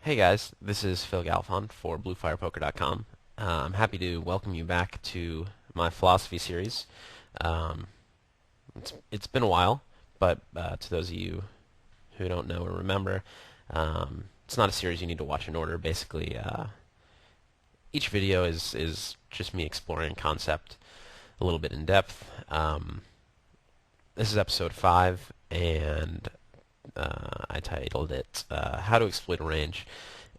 Hey guys, this is Phil Galfond for BlueFirePoker.com. I'm happy to welcome you back to my philosophy series. Um, it's been a while, but to those of you who don't know or remember, it's not a series you need to watch in order. Basically, each video is just me exploring a concept a little bit in depth. This is episode 5, and I titled it How to Exploit a Range,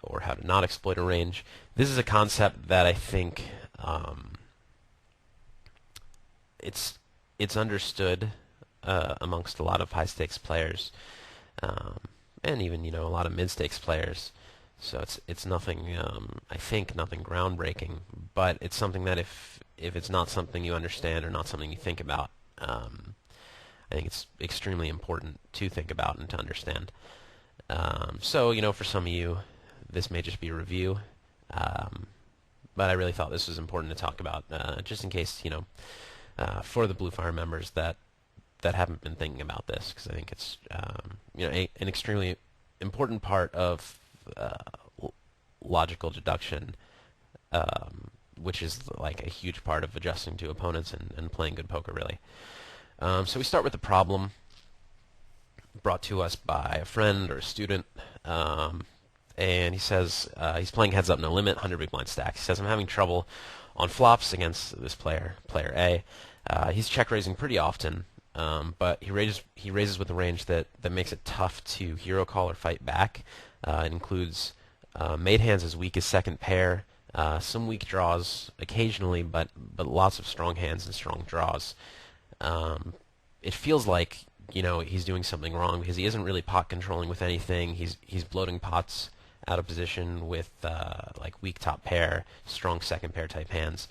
or How to Not Exploit a Range. This is a concept that I think it's understood amongst a lot of high-stakes players, and even a lot of mid-stakes players. So it's nothing, I think, nothing groundbreaking, but it's something that if it's not something you understand or not something you think about, I think it's extremely important to think about and to understand. So, for some of you, this may just be a review, but I really thought this was important to talk about, just in case, for the Blue Fire members that haven't been thinking about this, because I think it's, an extremely important part of logical deduction, which is like a huge part of adjusting to opponents and playing good poker, really. So we start with the problem brought to us by a friend or a student, and he says he's playing heads up no limit, 100 big blind stack. He says, I'm having trouble on flops against this player A. He's check raising pretty often, but he raises with a range that makes it tough to hero call or fight back. It includes made hands as weak as second pair, some weak draws occasionally, but lots of strong hands and strong draws. It feels like he's doing something wrong because he isn't really pot controlling with anything. He's bloating pots out of position with like weak top pair, strong second pair type hands,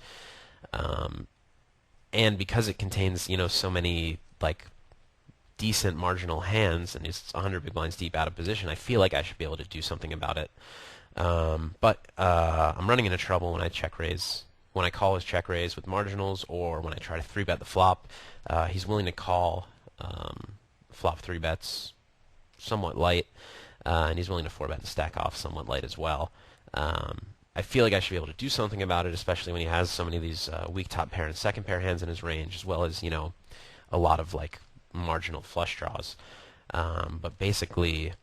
and because it contains so many like decent marginal hands and it's 100 big blinds deep out of position, I feel like I should be able to do something about it. But I'm running into trouble when I check raise. When I call his check raise with marginals, or when I try to 3-bet the flop, he's willing to call flop 3-bets somewhat light, and he's willing to 4-bet the stack off somewhat light as well. I feel like I should be able to do something about it, especially when he has so many of these weak top pair and second pair hands in his range, as well as a lot of like marginal flush draws. But basically,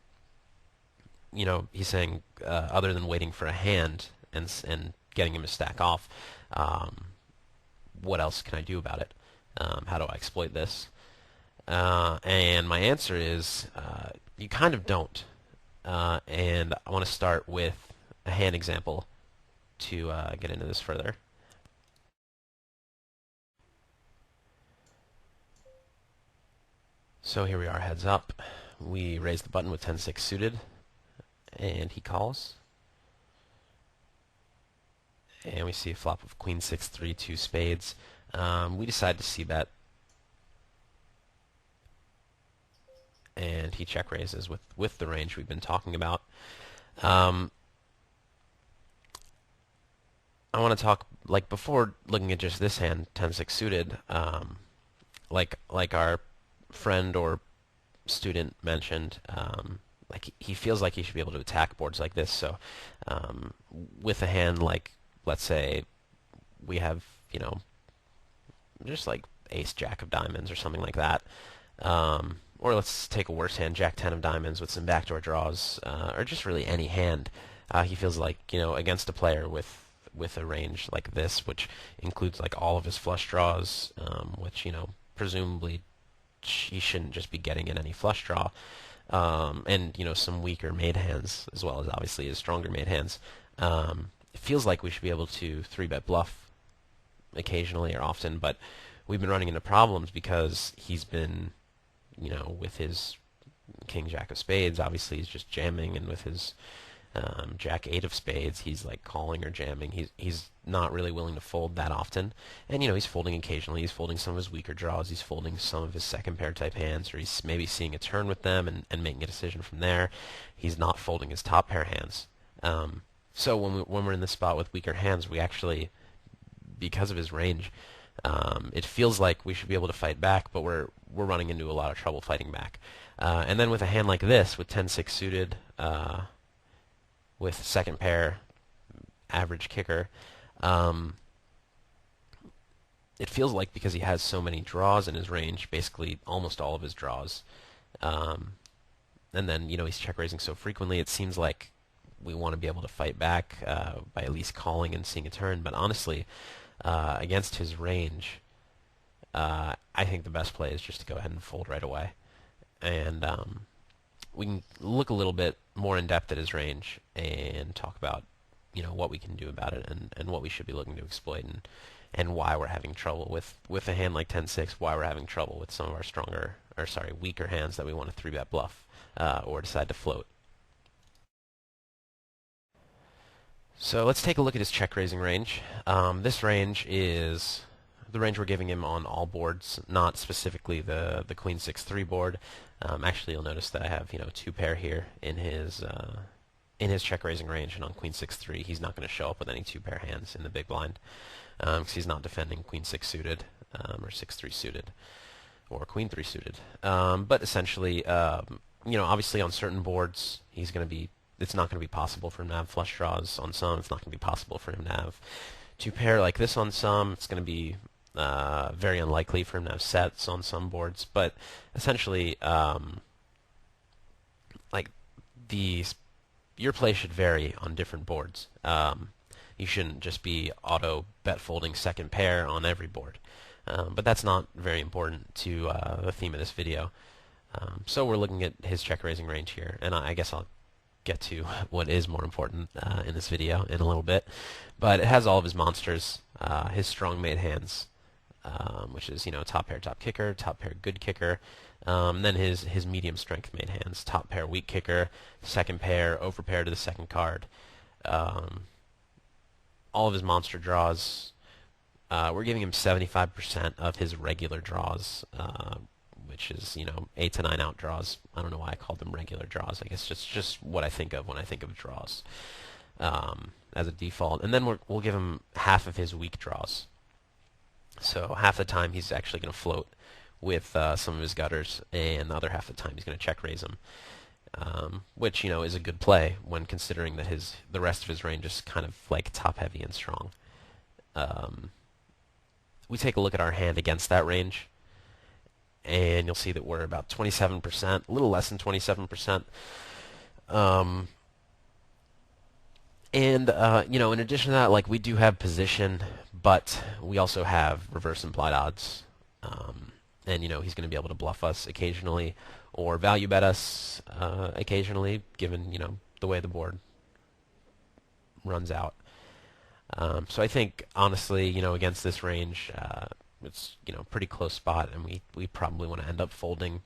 he's saying other than waiting for a hand and getting him to stack off, what else can I do about it? How do I exploit this? And my answer is you kind of don't. And I want to start with a hand example to get into this further. So here we are, heads up. We raise the button with 10-6 suited, and he calls. And we see a flop of queen 6-3, 2 spades. We decide to c-bet, and he check raises with the range we've been talking about. I want to talk, like, before looking at just this hand, 10-6 suited, like our friend or student mentioned, like he feels like he should be able to attack boards like this. So with a hand like, let's say we have, just like ace jack of diamonds or something like that, or let's take a worse hand, jack 10 of diamonds with some backdoor draws, or just really any hand. He feels like, against a player with a range like this, which includes like all of his flush draws, which presumably he shouldn't just be getting in any flush draw, and some weaker made hands as well as obviously his stronger made hands. It feels like we should be able to 3-bet bluff occasionally or often, but we've been running into problems because he's been, with his king jack of spades, obviously he's just jamming, and with his jack 8 of spades, he's like calling or jamming. He's not really willing to fold that often, and he's folding occasionally. He's folding some of his weaker draws. He's folding some of his second pair type hands, or he's maybe seeing a turn with them and making a decision from there. He's not folding his top pair hands. So when we're in this spot with weaker hands, we actually, because of his range, it feels like we should be able to fight back, but we're running into a lot of trouble fighting back. And then with a hand like this, with 10-6 suited, with second pair, average kicker. Um, it feels like because he has so many draws in his range, basically almost all of his draws, um, and then he's check raising so frequently, it seems like we want to be able to fight back by at least calling and seeing a turn. But honestly, against his range, I think the best play is just to go ahead and fold right away. And we can look a little bit more in depth at his range and talk about what we can do about it, and what we should be looking to exploit, and why we're having trouble with a hand like 10-6, why we're having trouble with some of our weaker hands that we want to 3-bet bluff or decide to float. So let's take a look at his check raising range. This range is the range we're giving him on all boards, not specifically the Queen 6-3 board. Actually, you'll notice that I have 2 pair here in his check raising range, and on Queen 6-3 he's not going to show up with any 2 pair hands in the big blind because he's not defending Queen 6 suited or 6-3 suited or Queen 3 suited. But essentially, obviously on certain boards he's going to be. It's not going to be possible for him to have flush draws on some. It's not going to be possible for him to have 2 pair like this on some. It's going to be very unlikely for him to have sets on some boards. But essentially, your play should vary on different boards. You shouldn't just be auto bet folding second pair on every board. But that's not very important to the theme of this video. So we're looking at his check raising range here, and I guess I'll get to what is more important in this video in a little bit. But it has all of his monsters, his strong made hands, which is top pair top kicker, top pair good kicker, then his medium strength made hands, top pair weak kicker, second pair overpair to the second card. All of his monster draws, we're giving him 75% of his regular draws, which is 8 to 9 out draws. I don't know why I called them regular draws. I guess just what I think of when I think of draws as a default. And then we'll give him half of his weak draws. So half the time he's actually going to float with some of his gutters, and the other half of the time he's going to check raise them, which is a good play when considering that the rest of his range is kind of like top heavy and strong. We take a look at our hand against that range, and you'll see that we're about 27%, a little less than 27%. In addition to that, we do have position, but we also have reverse implied odds. And he's going to be able to bluff us occasionally or value bet us occasionally, given the way the board runs out. So I think honestly, against this range, it's pretty close spot, and we probably want to end up folding.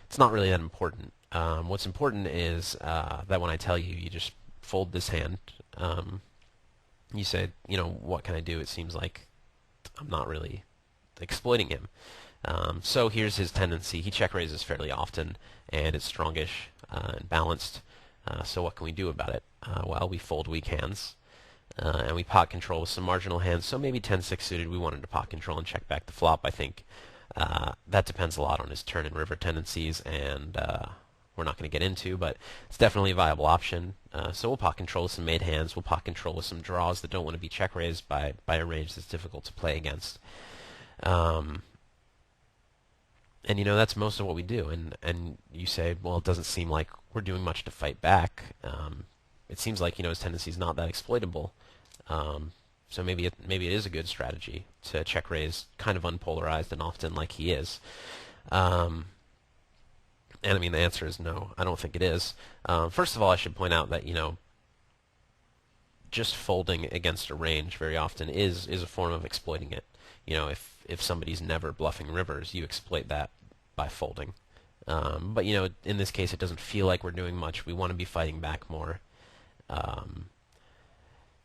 It's not really that important. What's important is that when I tell you, you just fold this hand. You say, what can I do? It seems like I'm not really exploiting him. So here's his tendency. He check raises fairly often, and it's strongish and balanced. So what can we do about it? Well, we fold weak hands. And we pot control with some marginal hands, so maybe 10-6 suited we wanted to pot control and check back the flop. I think that depends a lot on his turn and river tendencies, and we're not going to get into, but it's definitely a viable option. So we'll pot control with some made hands. We'll pot control with some draws that don't want to be check raised by a range that's difficult to play against. And that's most of what we do. And you say, well, it doesn't seem like we're doing much to fight back. It seems like his tendency is not that exploitable. So maybe it is a good strategy to check raise kind of unpolarized and often like he is. And I mean the answer is no. I don't think it is. First of all, I should point out that just folding against a range very often is a form of exploiting it. If somebody's never bluffing rivers, you exploit that by folding. But in this case, it doesn't feel like we're doing much. We want to be fighting back more.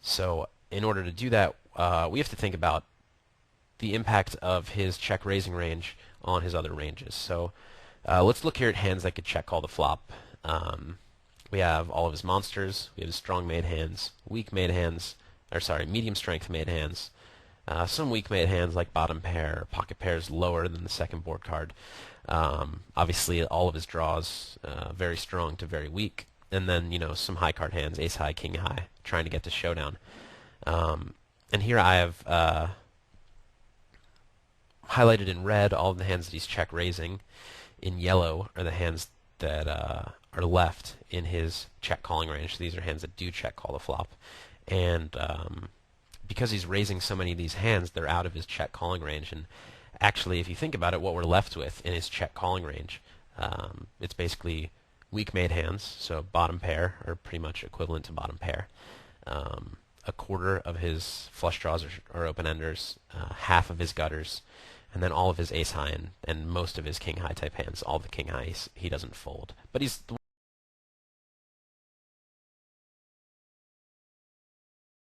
So in order to do that, we have to think about the impact of his check raising range on his other ranges. So let's look here at hands that could check call the flop. We have all of his monsters. We have his strong made hands, weak made hands, medium strength made hands. Some weak made hands like bottom pair, pocket pairs lower than the second board card. Obviously, all of his draws very strong to very weak. and then some high card hands, ace high, king high, trying to get to showdown. And here I have highlighted in red all of the hands that he's check raising. In yellow are the hands that are left in his check calling range. These are hands that do check call the flop, and because he's raising so many of these hands, they're out of his check calling range. And actually, if you think about it, what we're left with in his check calling range, it's basically weak made hands, so bottom pair are pretty much equivalent to bottom pair. A quarter of his flush draws are open-enders, half of his gutters, and then all of his ace high and most of his king high type hands. All the king highs he doesn't fold. But he's